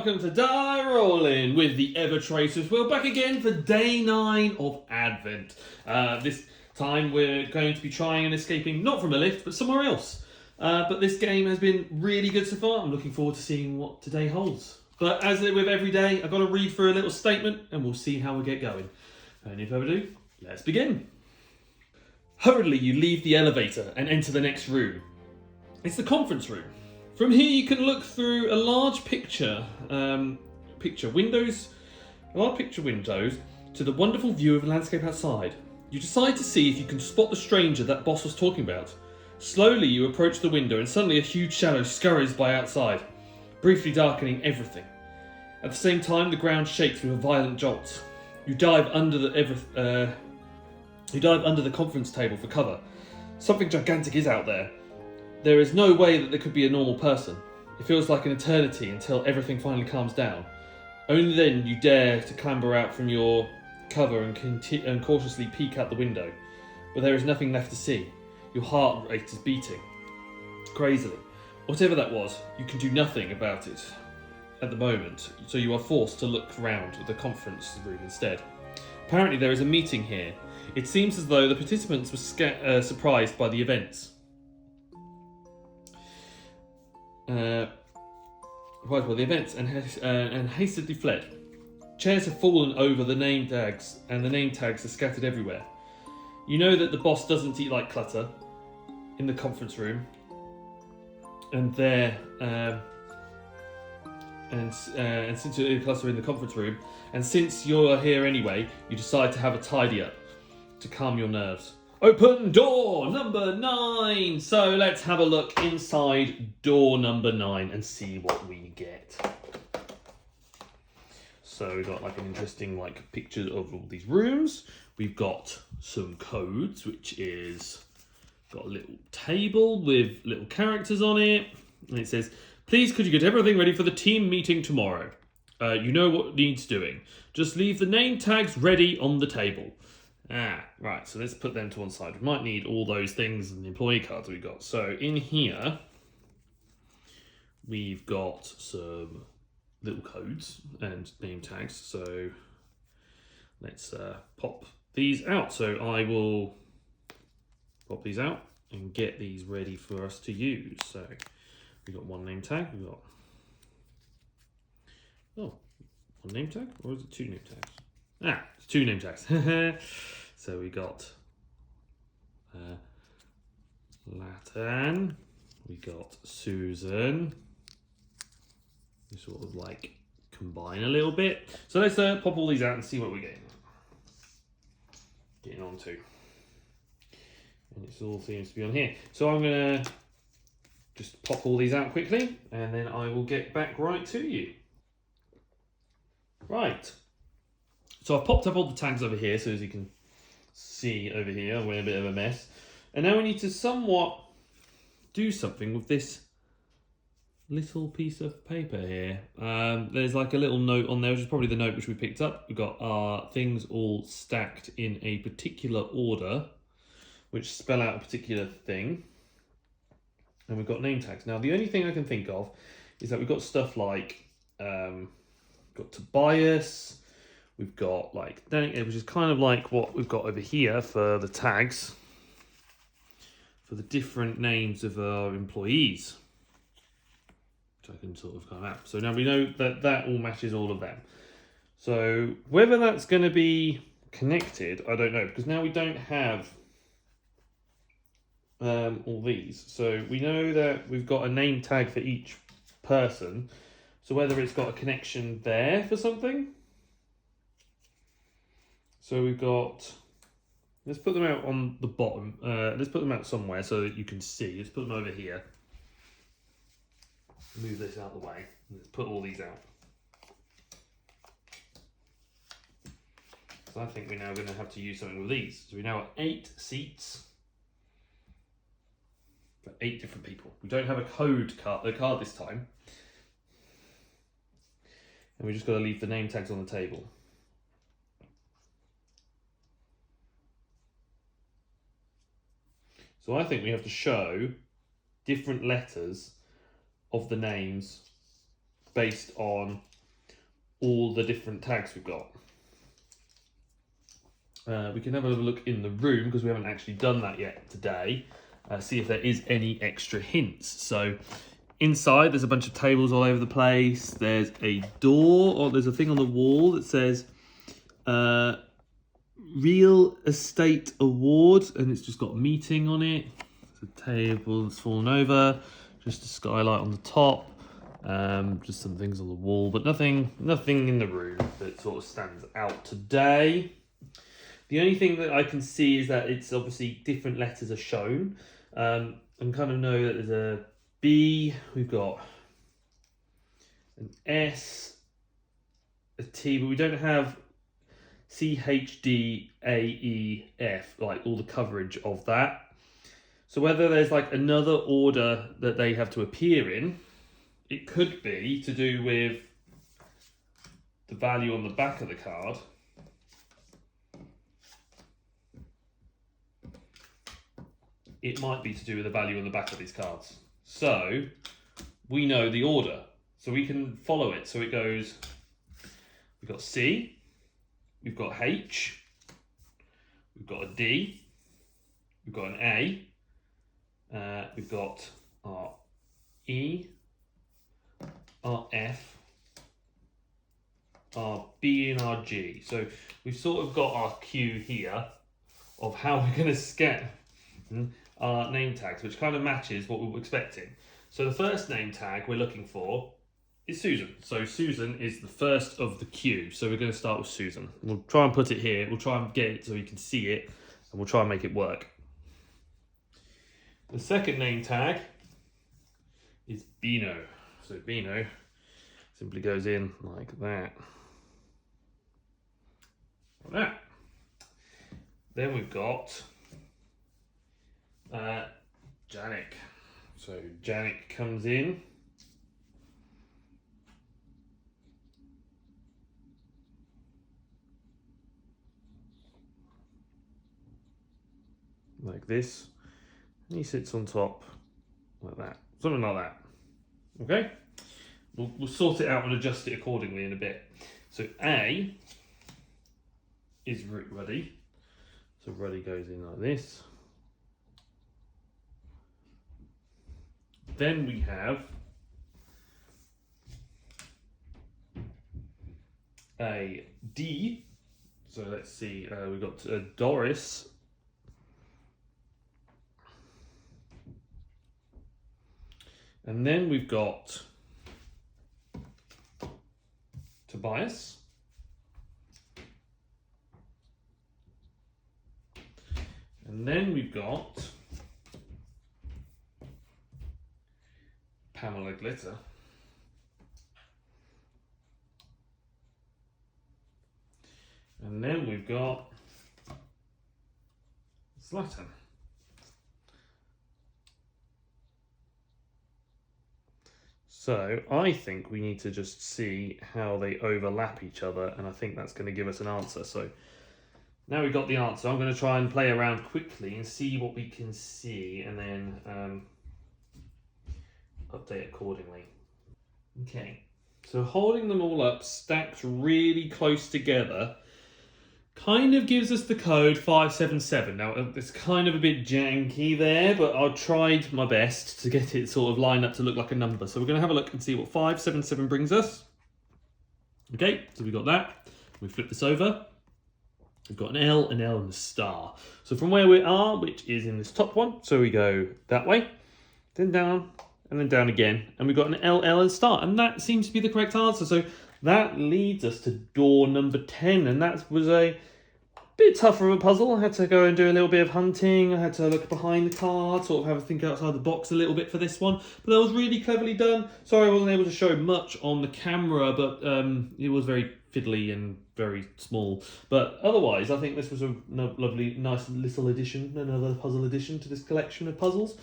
welcome to Die Rollin with the Ever Tracers. We're back again for day 9 of Advent. This time we're going to be trying and escaping not from a lift but somewhere else. But this game has been really good so far. I'm looking forward to seeing what today holds. But as with every day, I've got to read through a little statement and we'll see how we get going. Any further ado, let's begin. Hurriedly you leave the elevator and enter the next room. It's the conference room. From here you can look through a large picture windows to the wonderful view of the landscape outside. You decide to see if you can spot the stranger that boss was talking about. Slowly you approach the window and suddenly a huge shadow scurries by outside, briefly darkening everything. At the same time the ground shakes with a violent jolt. You dive under the conference table for cover. Something gigantic is out there. There is no way that there could be a normal person. It feels like an eternity until everything finally calms down. Only then you dare to clamber out from your cover and cautiously peek out the window. But there is nothing left to see. Your heart rate is beating crazily. Whatever that was, you can do nothing about it at the moment, so you are forced to look around the conference room instead. Apparently there is a meeting here. It seems as though the participants were surprised by the events. And hastily fled. Chairs have fallen over the name tags, and the name tags are scattered everywhere. You know that the boss doesn't eat like clutter in the conference room, and since you're clutter in the conference room, and since you're here anyway, you decide to have a tidy up to calm your nerves. Open door number 9. So let's have a look inside door number 9 and see what we get. So we've got like an interesting picture of all these rooms. We've got some codes, which is got a little table with little characters on it. And it says, please could you get everything ready for the team meeting tomorrow? You know what needs doing. Just leave the name tags ready on the table. Right, so let's put them to one side. We might need all those things and the employee cards we got. So in here, we've got some little codes and name tags. So let's pop these out. So I will pop these out and get these ready for us to use. So we've got one name tag. We've got, one name tag? Or is it 2 name tags? It's 2 name tags. So we got Latin, we got Susan. We sort of combine a little bit. So let's pop all these out and see what we're getting onto. And it all seems to be on here. So I'm gonna just pop all these out quickly and then I will get back right to you. Right. So I've popped up all the tags over here, so as you can see over here, we're in a bit of a mess. And now we need to somewhat do something with this little piece of paper here. There's a little note on there, which is probably the note which we picked up. We've got our things all stacked in a particular order, which spell out a particular thing. And we've got name tags. Now, the only thing I can think of is that we've got stuff like, got Tobias, we've got which is kind of like what we've got over here for the tags for the different names of our employees, which I can sort of come out. So now we know that that all matches all of them. So whether that's going to be connected, I don't know, because now we don't have all these. So we know that we've got a name tag for each person. So whether it's got a connection there for something. So we've got, let's put them out on the bottom. Let's put them out somewhere so that you can see. Let's put them over here. Move this out of the way. Let's put all these out. So I think we're now going to have to use something with these. So we now have 8 seats for 8 different people. We don't have a card this time. And we just got to leave the name tags on the table. So I think we have to show different letters of the names based on all the different tags we've got. We can have a look in the room because we haven't actually done that yet today. See if there is any extra hints. So inside there's a bunch of tables all over the place. There's a door, or there's a thing on the wall that says Real Estate Award, and it's just got a meeting on it. There's a table that's fallen over, just a skylight on the top, just some things on the wall, but nothing in the room that sort of stands out today. The only thing that I can see is that it's obviously different letters are shown. And kind of know that there's a B, we've got an S, a T, but we don't have C, H, D, A, E, F, like all the coverage of that. So whether there's like another order that they have to appear in, it could be to do with the value on the back of the card. It might be to do with the value on the back of these cards. So we know the order, so we can follow it. So it goes, we've got C, we've got H, we've got a D, we've got an A, we've got our E, our F, our B and our G. So we've sort of got our cue here of how we're going to scan our name tags, which kind of matches what we were expecting. So the first name tag we're looking for is Susan. So Susan is the first of the queue. So we're going to start with Susan. We'll try and put it here. We'll try and get it so you can see it, and we'll try and make it work. The second name tag is Bino. So Bino simply goes in like that. Like that. Then we've got Janik. So Janik comes in. Like this. And he sits on top like that. Something like that. Okay? We'll sort it out and adjust it accordingly in a bit. So A is Ruddy. So Ruddy goes in like this. Then we have a D. So let's see, we've got Doris. And then we've got Tobias. And then we've got Pamela Glitter. And then we've got Zlatan. So I think we need to just see how they overlap each other, and I think that's going to give us an answer. So now we've got the answer, I'm going to try and play around quickly and see what we can see, and then update accordingly. Okay, so holding them all up, stacked really close together, kind of gives us the code 577. Now, it's kind of a bit janky there, but I tried my best to get it sort of lined up to look like a number. So we're going to have a look and see what 577 brings us. Okay, so we've got that. We flip this over. We've got an L, and a star. So from where we are, which is in this top one, so we go that way, then down, and then down again, and we've got an L, and star, and that seems to be the correct answer. So that leads us to door number 10, and that was a bit tougher of a puzzle. I had to go and do a little bit of hunting. I had to look behind the card, sort of have a think outside the box a little bit for this one, but that was really cleverly done. Sorry I wasn't able to show much on the camera, but it was very fiddly and very small. But otherwise, I think this was a lovely, nice little addition, another puzzle addition to this collection of puzzles.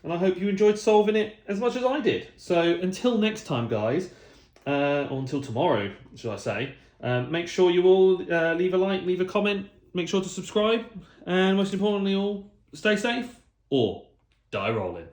And I hope you enjoyed solving it as much as I did. So until next time, guys, or until tomorrow, should I say, make sure you all leave a like, leave a comment, make sure to subscribe, and most importantly all, stay safe or die rolling.